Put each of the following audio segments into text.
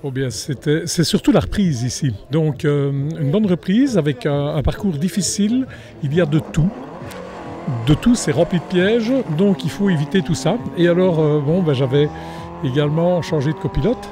Oh bien, c'est surtout la reprise ici. Donc une bonne reprise avec un parcours difficile. Il y a de tout. De tout, c'est rempli de pièges, donc il faut éviter tout ça. Et alors, j'avais également changé de copilote.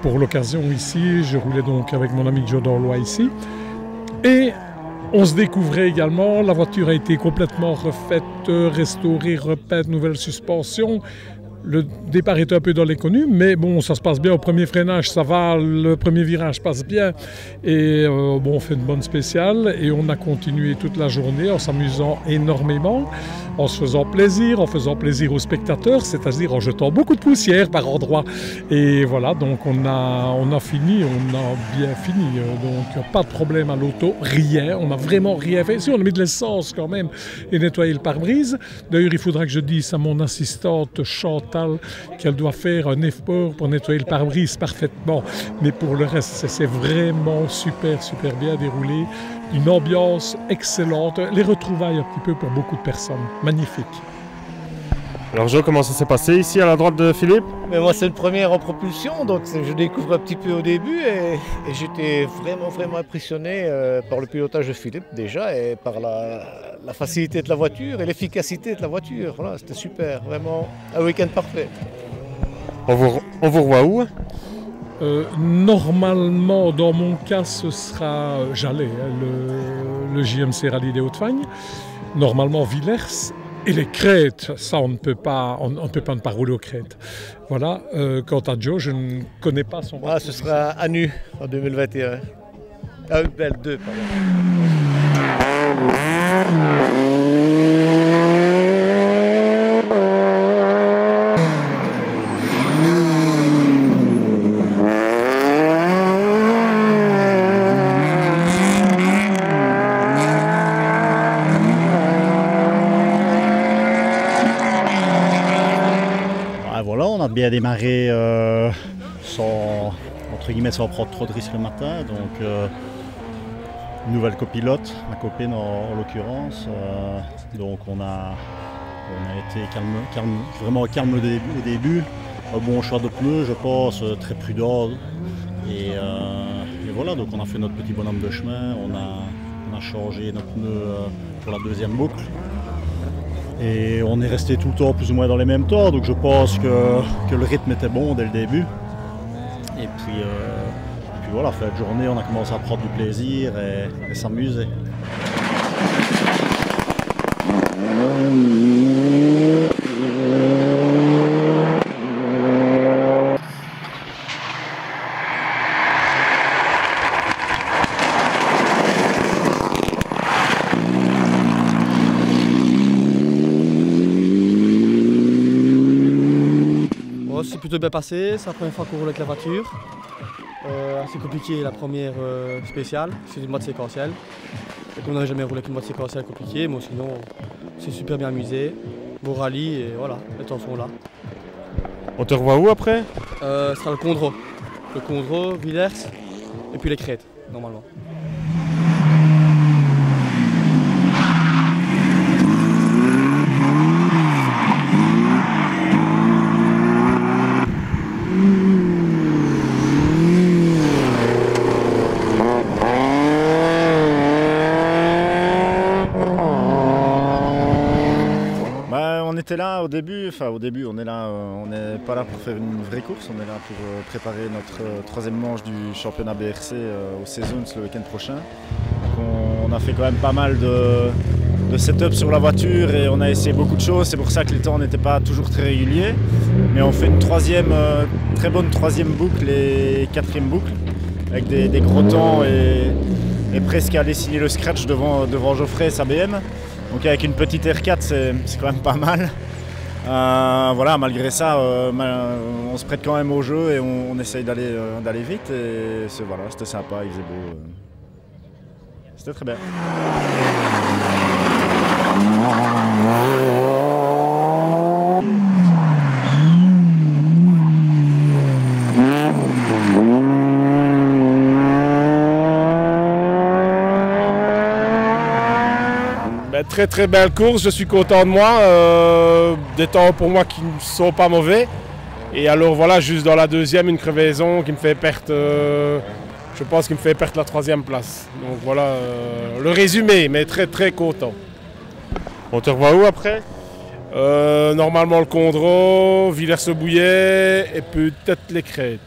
Pour l'occasion ici, je roulais donc avec mon ami Joe Dorlois ici. Et on se découvrait également, la voiture a été complètement refaite, restaurée, repeinte, nouvelle suspension. Le départ était un peu dans l'inconnu, mais bon, ça se passe bien au premier freinage, ça va, le premier virage passe bien. Et on fait une bonne spéciale et on a continué toute la journée en s'amusant énormément, en se faisant plaisir aux spectateurs, c'est-à-dire en jetant beaucoup de poussière par endroits. Et voilà, donc on a bien fini, donc pas de problème à l'auto, rien, on n'a vraiment rien fait. Si, on a mis de l'essence quand même et nettoyé le pare-brise. D'ailleurs, il faudra que je dise à mon assistante Chantal qu'elle doit faire un effort pour nettoyer le pare-brise parfaitement. Mais pour le reste, c'est vraiment super bien déroulé. Une ambiance excellente. Les retrouvailles un petit peu pour beaucoup de personnes. Magnifique. Alors Jo, comment ça s'est passé ici à la droite de Philippe? Mais moi c'est une première en propulsion, donc je découvre un petit peu au début et j'étais vraiment impressionné par le pilotage de Philippe déjà et par la facilité de la voiture et l'efficacité de la voiture. Voilà, c'était super, vraiment un week-end parfait. On vous revoit où? Normalement, dans mon cas, ce sera le JMC Rallye des Hauts-de-Fagne. Normalement, Villers. Et les crêtes, ça on ne peut pas ne pas rouler aux crêtes. Voilà, quant à Joe, je ne connais pas son... Ce sera à Nu en 2021. Belle 2, pardon. Voilà, on a bien démarré sans prendre trop de risques le matin. Donc, nouvelle copilote, ma copine en l'occurrence. Donc, on a été vraiment calme au début. Un bon choix de pneus, je pense, très prudent. Et voilà, donc on a fait notre petit bonhomme de chemin. On a changé nos pneus pour la deuxième boucle. Et on est resté tout le temps plus ou moins dans les mêmes temps, donc je pense que le rythme était bon dès le début. Et puis voilà, fin de journée, on a commencé à prendre du plaisir et s'amuser. C'est plutôt bien passé, c'est la première fois qu'on roule avec la voiture. Assez compliqué la première spéciale, c'est une mode séquentielle. Et comme on n'avait jamais roulé avec une mode séquentielle compliquée, mais sinon c'est super bien amusé. Beau rallye et voilà, les temps sont là. On te revoit où après? Ce sera le Condro. Le Condro, Villers et puis les crêtes normalement. était là au début, on est là, on n'est pas là pour faire une vraie course, on est là pour préparer notre troisième manche du championnat BRC au Saisons le week-end prochain. Donc on a fait quand même pas mal de setup sur la voiture et on a essayé beaucoup de choses, c'est pour ça que les temps n'étaient pas toujours très réguliers. Mais on fait une très bonne troisième boucle et quatrième boucle, avec des gros temps et presque à aller signer le scratch devant Geoffrey et sa BM. Donc avec une petite R4, c'est quand même pas mal. Voilà, malgré ça, on se prête quand même au jeu et on essaye d'aller vite. Et voilà, c'était sympa, il faisait beau. C'était très bien. Très très belle course, je suis content de moi, des temps pour moi qui ne sont pas mauvais. Et alors voilà, juste dans la deuxième, une crevaison qui me fait perdre, je pense qu'il me fait perdre la troisième place. Donc voilà le résumé, mais très très content. On te revoit où après? Normalement le Condro, Villers-le-Bouillet et peut-être les Crêtes.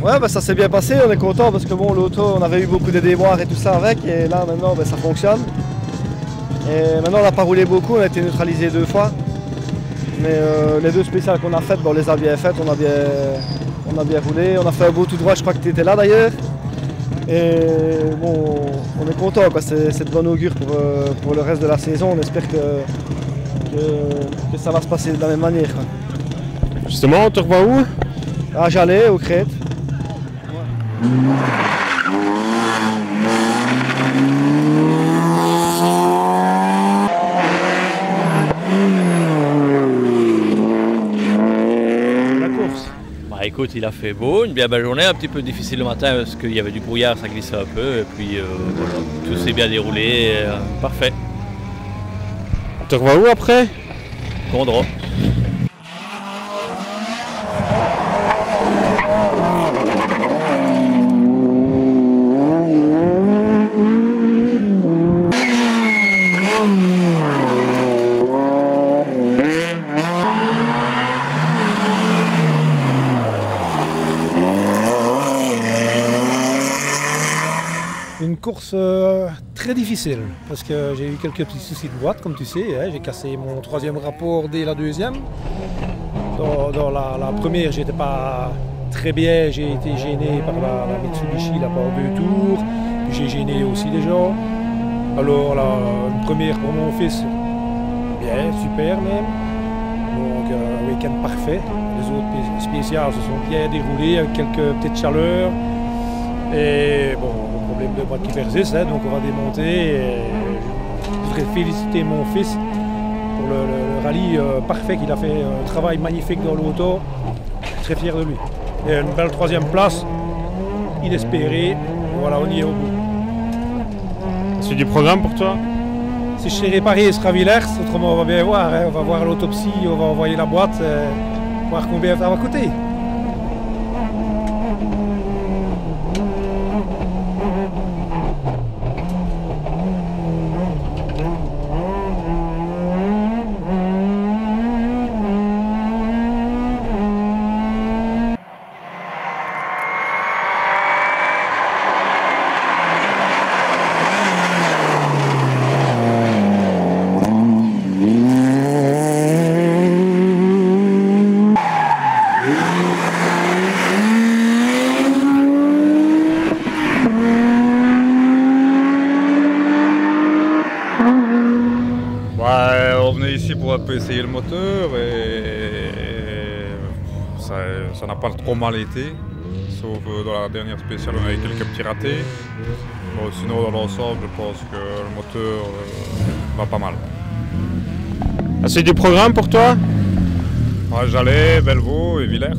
Ouais, bah ça s'est bien passé, on est content parce que bon, l'auto, on avait eu beaucoup de déboires et tout ça avec, et là maintenant bah, ça fonctionne. Et maintenant on n'a pas roulé beaucoup, on a été neutralisé 2 fois. Mais les 2 spéciales qu'on a faites, bon, on les a bien faites, on a bien roulé, on a fait un beau tout droit, je crois que tu étais là d'ailleurs. Et bon, on est content, c'est de bon augure pour le reste de la saison, on espère que ça va se passer de la même manière. Quoi. Justement, on te revoit où? À Jalais, aux Crêtes. La course. Bah écoute, il a fait beau, une bien belle journée, un petit peu difficile le matin parce qu'il y avait du brouillard, ça glissait un peu, et puis voilà, tout s'est bien déroulé, parfait. On te revoit où après? Condro. Une course très difficile parce que j'ai eu quelques petits soucis de boîte, comme tu sais. Hein, j'ai cassé mon 3e rapport dès la 2e. Dans la première, j'étais pas très bien. J'ai été gêné par la Mitsubishi là, par 2 tours. Puis j'ai gêné aussi les gens. Alors une première pour mon fils, bien, super même. Donc un week-end parfait. Les autres spéciales se sont bien déroulées avec quelques petites chaleurs. Et bon, problème de boîte qui persiste, hein, donc on va démonter. Et je voudrais féliciter mon fils pour le rallye parfait qu'il a fait, un travail magnifique dans l'auto. Très fier de lui. Et une belle 3e place, inespérée. Voilà, on y est au bout. C'est du programme pour toi? Si je sais réparer, ce sera Villers, autrement on va bien voir. Hein, on va voir l'autopsie, on va envoyer la boîte, voir combien ça va coûter. On venait ici pour un peu essayer le moteur et ça n'a pas trop mal été, sauf dans la dernière spéciale on a eu quelques petits ratés. Bon, sinon dans l'ensemble je pense que le moteur va pas mal. C'est du programme pour toi? Ouais, Jalais, Bellevaux et Villers.